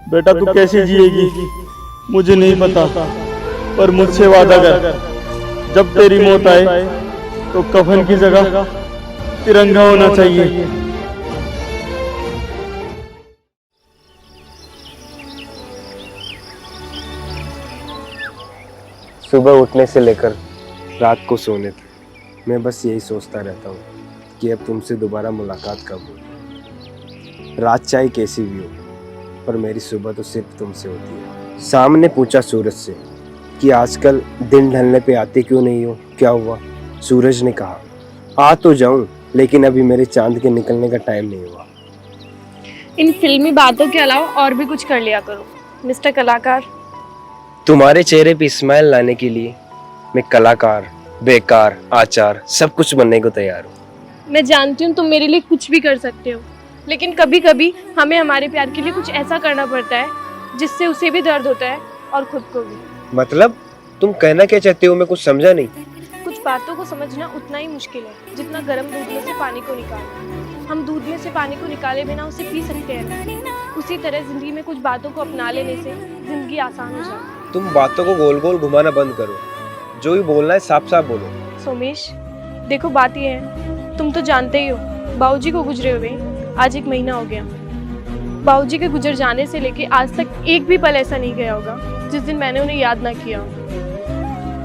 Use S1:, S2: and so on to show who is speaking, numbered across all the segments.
S1: बेटा तू कैसे जिएगी मुझे नहीं पता, पर मुझसे वादा कर, जब तेरी मौत आए तो कफन की जगह तिरंगा होना चाहिए।
S2: सुबह उठने से लेकर रात को सोने तक मैं बस यही सोचता रहता हूँ कि अब तुमसे दोबारा मुलाकात कब हो। रात चाहे कैसी भी हो, पर मेरी सुबह तो सिर्फ तुमसे होती है। सामने पूछा सूरज से कि आजकल दिन ढलने पे आते क्यों नहीं हो, क्या हुआ? सूरज ने कहा आ तो जाऊं, लेकिन अभी मेरे चांद के निकलने का टाइम नहीं हुआ।
S3: इन फिल्मी बातों के अलावा और भी कुछ कर लिया करो मिस्टर कलाकार।
S2: तुम्हारे चेहरे पे स्माइल लाने के लिए मैं कलाकार, बेकार, आचार सब कुछ बनने को तैयार हूँ।
S3: मैं जानती हूँ तुम मेरे लिए कुछ भी कर सकते हो, लेकिन कभी कभी हमें हमारे प्यार के लिए कुछ ऐसा करना पड़ता है जिससे उसे भी दर्द होता है और खुद को भी।
S2: मतलब तुम कहना क्या चाहते हो? मैं कुछ समझा नहीं।
S3: कुछ बातों को समझना उतना ही मुश्किल है जितना गर्म दूध में से पानी को निकालना। हम दूध में से पानी को निकाले बिना उसे पी सकते हैं, उसी तरह जिंदगी में कुछ बातों को अपना लेने से जिंदगी आसान हो जाती है।
S2: तुम बातों को गोल गोल घुमाना बंद करो, जो भी बोलना है साफ साफ बोलो।
S3: सोमेश देखो, बात ये है, तुम तो जानते ही हो बाबूजी को गुजरे हुए आज 1 महीना हो गया। बाबूजी के गुजर जाने से लेके आज तक एक भी पल ऐसा नहीं गया होगा जिस दिन मैंने उन्हें याद ना किया हो।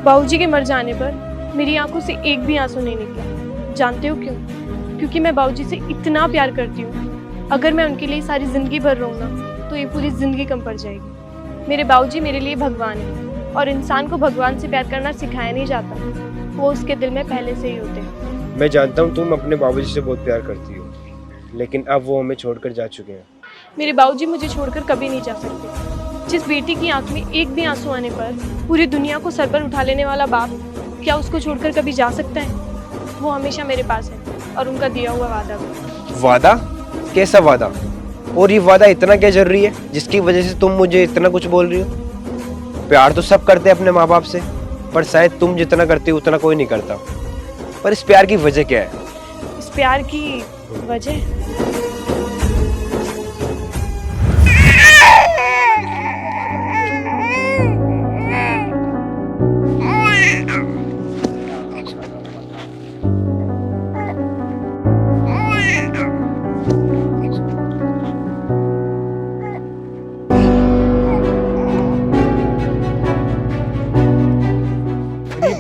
S3: बाबूजी के मर जाने पर मेरी आंखों से एक भी आंसू नहीं निकला। जानते हो क्यों? क्योंकि मैं बाबूजी से इतना प्यार करती हूँ। अगर मैं उनके लिए सारी जिंदगी भर रहूँ ना, तो ये पूरी जिंदगी कम पड़ जाएगी। मेरे बाबूजी मेरे लिए भगवान है, और इंसान को भगवान से प्यार करना सिखाया नहीं जाता, वो उसके दिल में पहले से ही होते हैं।
S2: मैं जानता हूँ तुम अपने बाबूजी से बहुत प्यार करती हो, लेकिन अब वो हमें छोड़कर जा चुके हैं।
S3: मेरे बाबूजी मुझे छोड़कर कभी नहीं जा सकते। जिस बेटी की आंख में एक भी आंसू आने पर पूरी दुनिया को सर पर उठा लेने वाला बाप क्या उसको छोड़कर कभी जा सकता है? वो हमेशा मेरे पास है, और उनका दिया हुआ वादा भी।
S2: वादा? कैसा वादा? और ये वादा इतना क्या जरूरी है जिसकी वजह से तुम मुझे इतना कुछ बोल रही हो? प्यार तो सब करते हैं अपने माँ बाप से, पर शायद तुम जितना करती हो उतना कोई नहीं करता। पर इस प्यार की वजह क्या है?
S3: इस प्यार की वजह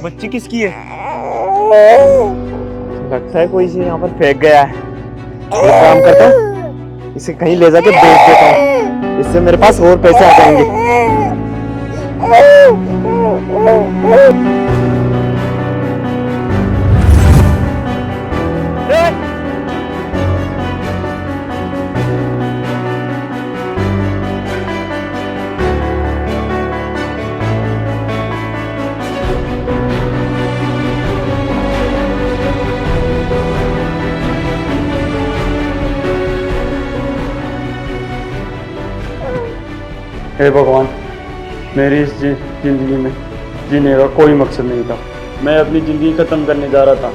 S1: बच्ची किसकी है? लगता है कोई से यहाँ पर फेंक गया है। एक काम करता हूँ, इसे कहीं ले जाके बेच देता हूँ, इससे मेरे पास और पैसे आ जाएंगे। हे भगवान, मेरी इस जिंदगी में जीने का कोई मकसद नहीं था। मैं अपनी ज़िंदगी ख़त्म करने जा रहा था,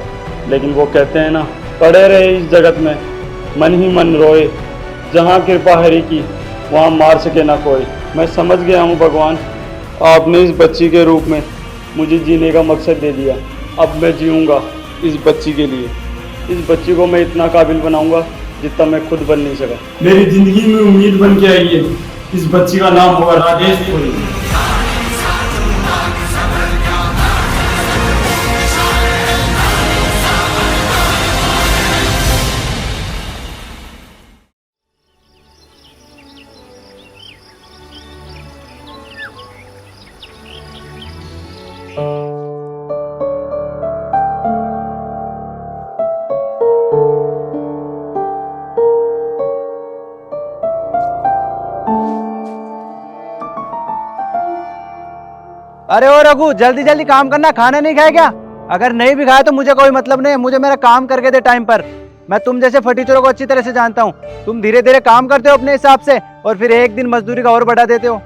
S1: लेकिन वो कहते हैं ना, पड़े रहे इस जगत में मन ही मन रोए, जहाँ कृपा हरि की वहाँ मार सके ना कोई। मैं समझ गया हूँ भगवान, आपने इस बच्ची के रूप में मुझे जीने का मकसद दे दिया। अब मैं जीऊँगा इस बच्ची के लिए। इस बच्ची को मैं इतना काबिल बनाऊँगा जितना मैं खुद बन नहीं सका। मेरी ज़िंदगी में उम्मीद बन के आई है। इस बच्ची का नाम होगा राजेश पुरी।
S4: अरे ओ रघु, जल्दी जल्दी काम करना, खाना नहीं खाए क्या? अगर नहीं भी खाया तो मुझे कोई मतलब नहीं है, मुझे मेरा काम करके दे टाइम पर। मैं तुम जैसे फटीचरों को अच्छी तरह से जानता हूँ। तुम धीरे धीरे काम करते हो अपने हिसाब से, और फिर एक दिन मजदूरी का और बढ़ा देते हो।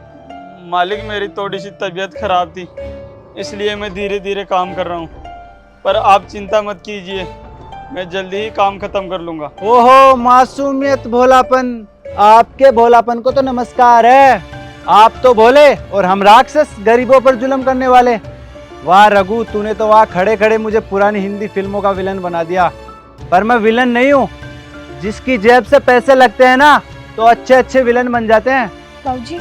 S1: मालिक, मेरी थोड़ी सी तबीयत खराब थी, इसलिए मैं धीरे धीरे काम कर रहा हूँ, पर आप चिंता मत कीजिए, मैं जल्दी ही काम खत्म कर लूँगा।
S4: ओहो, मासूमियत, भोलापन, आपके भोलापन को तो नमस्कार है। आप तो भोले और हम राक्षस, गरीबों पर जुल्म करने वाले। वाह रघु, तूने तो वहां खड़े खड़े मुझे पुरानी हिंदी फिल्मों का विलन बना दिया। पर मैं विलन नहीं हूँ। जिसकी जेब से पैसे लगते हैं ना, तो अच्छे अच्छे विलन बन जाते हैं।
S3: बाबूजी,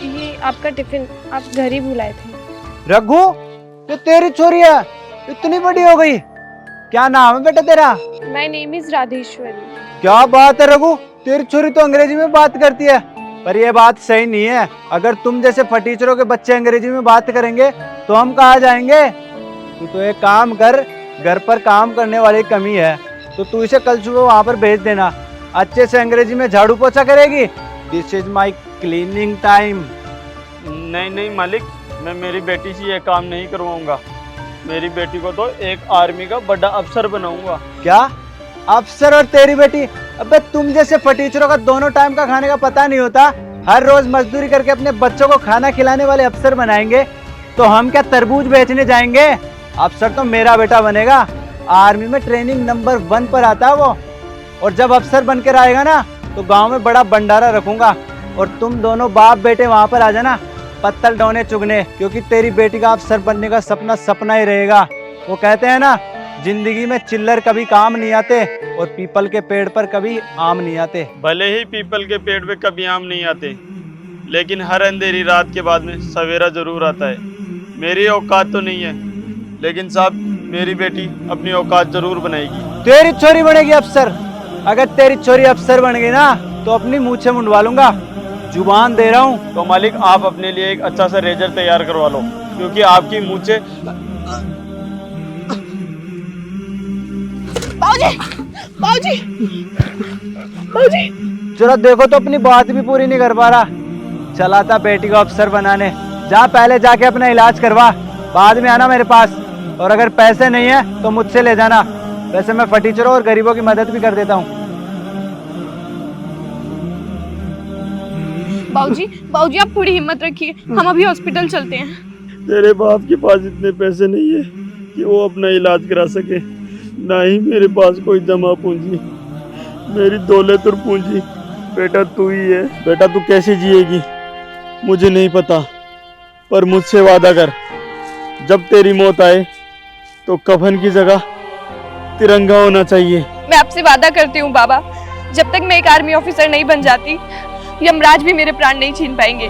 S3: ये आपका टिफिन आप घर ही भुलाए थे।
S4: रघु, ये तेरी छोरी है, इतनी बड़ी हो गई। क्या नाम है बेटा तेरा?
S3: My name is Radheshwari.
S4: क्या बात है रघु, तेरी छोरी तो अंग्रेजी में बात करती है। पर ये बात सही नहीं है। अगर तुम जैसे फटीचरों के बच्चे अंग्रेजी में बात करेंगे तो हम कहाँ जाएंगे? तू तो एक काम कर, घर पर काम करने वाली कमी है, तो तू इसे कल सुबह वहां पर भेज देना। अच्छे से अंग्रेजी में झाड़ू पोछा करेगी। This is my cleaning time.
S1: नहीं नहीं मालिक, मैं मेरी बेटी से ये काम नहीं करवाऊंगा। मेरी बेटी को तो एक आर्मी का बड़ा अफसर बनाऊंगा।
S4: क्या अफसर? और तेरी बेटी? अबे तुम जैसे फटीचरों का दोनों टाइम का खाने का पता नहीं होता। हर रोज मजदूरी करके अपने बच्चों को खाना खिलाने वाले अफसर बनाएंगे, तो हम क्या तरबूज बेचने जाएंगे? अफसर तो मेरा बेटा बनेगा। आर्मी में ट्रेनिंग नंबर 1 पर आता है वो। और जब अफसर बनकर आएगा ना, तो गांव में बड़ा भंडारा रखूंगा। और तुम दोनों बाप बेटे वहां पर आ जाना, पत्तल डोने चुगने, क्योंकि तेरी बेटी का अफसर बनने का सपना सपना ही रहेगा। वो कहते हैं ना, जिंदगी में चिल्लर कभी काम नहीं आते और पीपल के पेड़ पर कभी आम नहीं आते।
S1: भले ही पीपल के पेड़ पे कभी आम नहीं आते, लेकिन हर अंधेरी रात के बाद में सवेरा जरूर आता है। मेरी औकात तो नहीं है, लेकिन साहब मेरी बेटी अपनी औकात जरूर बनाएगी।
S4: तेरी छोरी बनेगी अफसर। अगर तेरी छोरी अफसर बन गई ना, तो अपनी मूछें मुंडवा लूंगा। जुबान दे रहा हूँ।
S1: तो मालिक, आप अपने लिए एक अच्छा सा रेजर तैयार करवा लो, क्योंकि आपकी मूछें।
S3: बाबूजी, बाबूजी, बाबूजी।
S4: जरा देखो तो अपनी बात भी पूरी नहीं कर पा रहा। चला था बेटी को अफसर बनाने। जा पहले जाके अपना इलाज करवा, बाद में आना मेरे पास। और अगर पैसे नहीं है तो मुझसे ले जाना। वैसे मैं फटीचरों और गरीबों की मदद भी कर देता हूँ।
S3: बाबूजी, बाबूजी आप थोड़ी हिम्मत रखिए, हम अभी हॉस्पिटल चलते हैं।
S1: तेरे बाप के पास इतने पैसे नहीं है कि वो अपना इलाज करा सके, ना ही मेरे पास कोई जमा पूंजी। मेरी दौलत और पूंजी बेटा तू ही है। बेटा तू कैसे जिएगी मुझे नहीं पता, पर मुझसे वादा कर, जब तेरी मौत आए तो कफन की जगह तिरंगा होना चाहिए।
S3: मैं आपसे वादा करती हूँ बाबा, जब तक मैं एक आर्मी ऑफिसर नहीं बन जाती, यमराज भी मेरे प्राण नहीं छीन पाएंगे।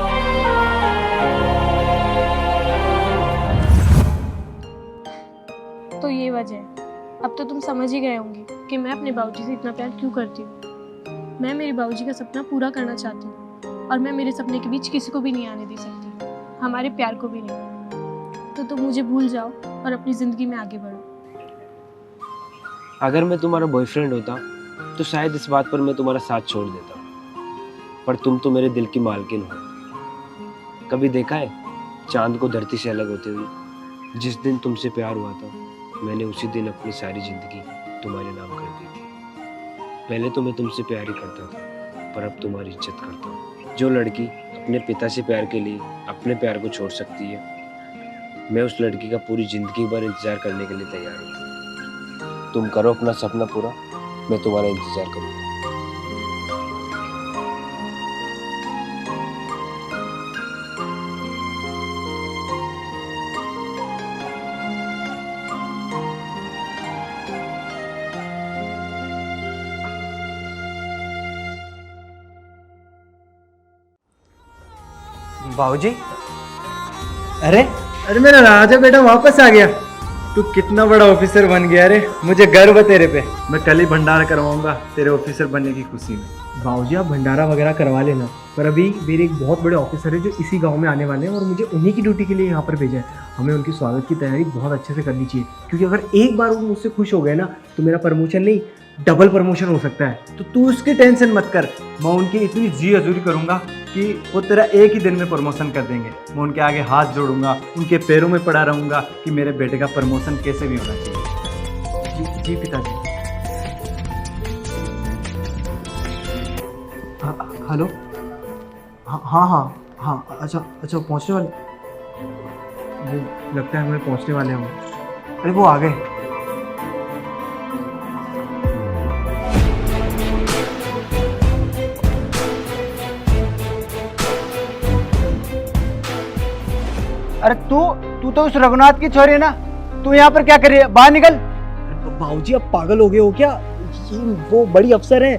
S3: तो ये वजह है। अब तो तुम समझ ही गए होंगे कि मैं अपने बाबूजी से इतना प्यार क्यों करती हूँ। मैं मेरे बाबूजी का सपना पूरा करना चाहती हूँ, और मैं मेरे सपने के बीच किसी को भी नहीं आने दे सकती, हमारे प्यार को भी नहीं। तो तुम मुझे भूल जाओ और अपनी जिंदगी में आगे बढ़ो।
S2: अगर मैं तुम्हारा बॉयफ्रेंड होता तो शायद इस बात पर मैं तुम्हारा साथ छोड़ देता, पर तुम तो मेरे दिल की मालकिन हो। कभी देखा है चांद को धरती से अलग होते हुए? जिस दिन तुमसे प्यार हुआ था, मैंने उसी दिन अपनी सारी जिंदगी तुम्हारे नाम कर दी थी। पहले तो मैं तुमसे प्यार ही करता था, पर अब तुम्हारी इज्जत करता हूँ। जो लड़की अपने पिता से प्यार के लिए अपने प्यार को छोड़ सकती है, मैं उस लड़की का पूरी जिंदगी भर इंतजार करने के लिए तैयार हूँ। तुम करो अपना सपना पूरा, मैं तुम्हारा इंतजार करूँगा।
S4: बाबूजी, अरे अरे मेरा राजा बेटा वापस आ गया। तू कितना बड़ा ऑफिसर बन गया। अरे मुझे गर्व है तेरे पे। मैं कल ही भंडारा करवाऊंगा तेरे ऑफिसर बनने की खुशी में।
S5: बाबूजी आप भंडारा वगैरह करवा लेना, पर अभी मेरे एक बहुत बड़े ऑफिसर है जो इसी गांव में आने वाले हैं, और मुझे उन्हीं की ड्यूटी के लिए यहाँ पर भेजा है। हमें उनकी स्वागत की तैयारी बहुत अच्छे से करनी चाहिए, क्योंकि अगर एक बार वो मुझसे खुश हो गए ना, तो मेरा प्रमोशन नहीं डबल प्रमोशन हो सकता है।
S4: तो तू उसकी टेंशन मत कर। मैं उनकी इतनी जी हजूरी करूंगा कि वो तेरा एक ही दिन में प्रमोशन कर देंगे। मैं उनके आगे हाथ जोड़ूंगा, उनके पैरों में पड़ा रहूंगा कि मेरे बेटे का प्रमोशन कैसे भी होना चाहिए।
S5: जी पिताजी। हेलो। हाँ हाँ हाँ हाँ, अच्छा पहुँचने वाले, वो लगता है हमें पहुँचने वाले हम। अरे वो आ गए।
S4: अरे तू तो उस रघुनाथ की छोरी है ना, तू यहाँ पर क्या कर रही है? बाहर निकल।
S5: बाबूजी आप पागल हो गए हो क्या? ये वो बड़ी अफसर है,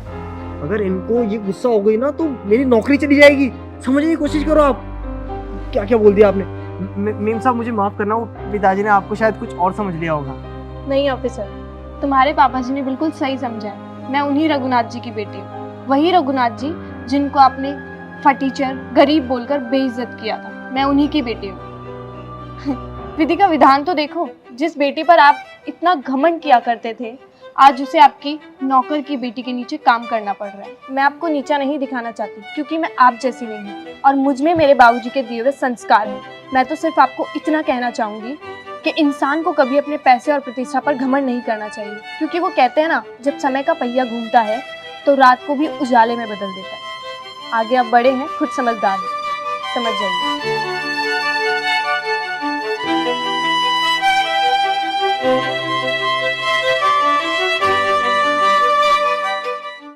S5: अगर इनको ये गुस्सा हो गई ना तो मेरी नौकरी चली जाएगी। समझने की कोशिश करो आप। क्या क्या बोल दिया आपने? मेम साहब मुझे माफ करना, वो पिताजी ने आपको शायद कुछ और समझ लिया होगा।
S3: नहीं ऑफिसर, तुम्हारे पापा जी ने बिल्कुल सही समझा है। मैं उन्हीं रघुनाथ जी की बेटी हूँ, वही रघुनाथ जी जिनको आपने फटीचर गरीब बोलकर बेइज्जत किया था, मैं उन्हीं की बेटी हूँ। विधि का विधान तो देखो, जिस बेटी पर आप इतना घमंड किया करते थे, आज उसे आपकी नौकर की बेटी के नीचे काम करना पड़ रहा है। मैं आपको नीचा नहीं दिखाना चाहती, क्योंकि मैं आप जैसी नहीं हूँ और मुझ में मेरे बाबूजी के दिए हुए संस्कार हैं। मैं तो सिर्फ आपको इतना कहना चाहूँगी कि इंसान को कभी अपने पैसे और प्रतिष्ठा पर घमंड नहीं करना चाहिए, क्योंकि वो कहते हैं ना, जब समय का पहिया घूमता है तो रात को भी उजाले में बदल देता है। आगे आप बड़े हैं, खुद समझदार हैं, समझ जाइए।